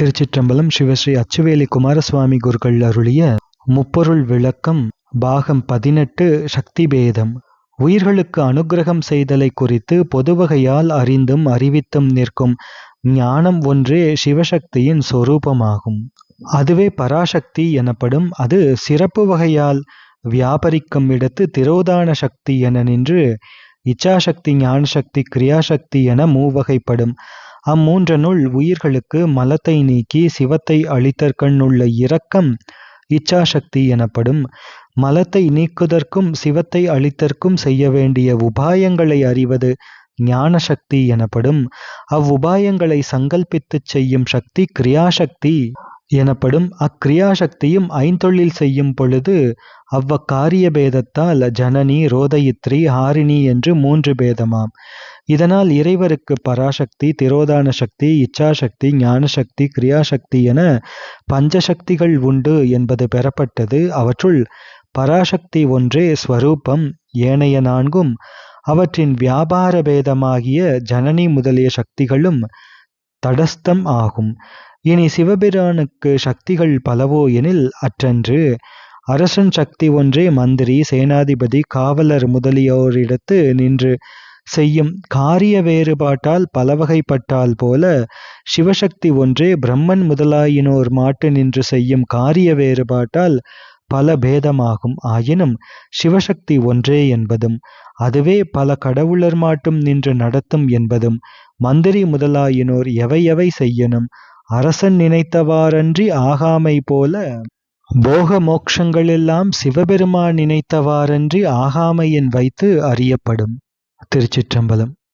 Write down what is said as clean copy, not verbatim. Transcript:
திருச்சிற்றம்பலம். சிவஸ்ரீ அச்சுவேலி குமாரசுவாமி குருக்கள் அருளிய முப்பொருள் விளக்கம் பாகம் 18 சக்தி பேதம். உயிர்களுக்கு அனுக்கிரகம் செய்தலை குறித்து பொதுவகையால் அறிந்தும் அறிவித்தும் நிற்கும் ஞானம் ஒன்றே சிவசக்தியின் சொரூபமாகும். அதுவே பராசக்தி எனப்படும். அது சிறப்பு வகையால் வியாபரிக்கும் இடத்து திரோதான சக்தி என நின்று இச்சாசக்தி, ஞானசக்தி, கிரியாசக்தி என மூவகைப்படும். அம்மூன்றனுள் உயிர்களுக்கு மலத்தை நீக்கி சிவத்தை அளித்தற்கண் உள்ள இரக்கம் இச்சாசக்தி எனப்படும். மலத்தை நீக்குதற்கும் சிவத்தை அளித்தற்கும் செய்ய வேண்டிய உபாயங்களை அறிவது ஞானசக்தி எனப்படும். அவ்வுபாயங்களை சங்கல்பித்துச் செய்யும் சக்தி கிரியாசக்தி எனப்படும். அக்கிரியாசக்தியும் ஐந்தொழில் செய்யும் பொழுது அவ்வக்காரிய பேதத்தால் ஜனனி, ரோதயித்ரி, ஹாரிணி என்று 3 பேதமாம். இதனால் இறைவருக்கு பராசக்தி, திரோதான சக்தி, இச்சாசக்தி, ஞானசக்தி, கிரியாசக்தி என பஞ்சசக்திகள் உண்டு என்பது பெறப்பட்டது. அவற்றுள் பராசக்தி ஒன்றே ஸ்வரூபம். ஏனைய 4ம் அவற்றின் வியாபார பேதமாகிய ஜனனி முதலிய சக்திகளும் தடஸ்தம் ஆகும். இனி சிவபிரானுக்கு சக்திகள் பலவோ எனில் அற்றன்று. அரசன் சக்தி ஒன்றே மந்திரி, சேனாதிபதி, காவலர் முதலியோரிடத்து நின்று செய்யும் காரிய வேறுபாட்டால் பலவகைப்பட்டால் போல சிவசக்தி ஒன்றே பிரம்மன் முதலாயினோர் மாட்டு நின்று செய்யும் காரிய வேறுபாட்டால் பல பேதமாகும். ஆயினும் சிவசக்தி ஒன்றே என்பதும் அதுவே பல கடவுளர் மாட்டும் நின்று நடத்தும் என்பதும் மந்திரி முதலாயினோர் எவை செய்யணும் அரசன் நினைத்தவாறன்றி ஆகாமை போல போக மோட்சங்களெல்லாம் சிவபெருமான் நினைத்தவாறன்றி ஆகாமையின் வைத்து அறியப்படும். திருச்சிற்றம்பலம்.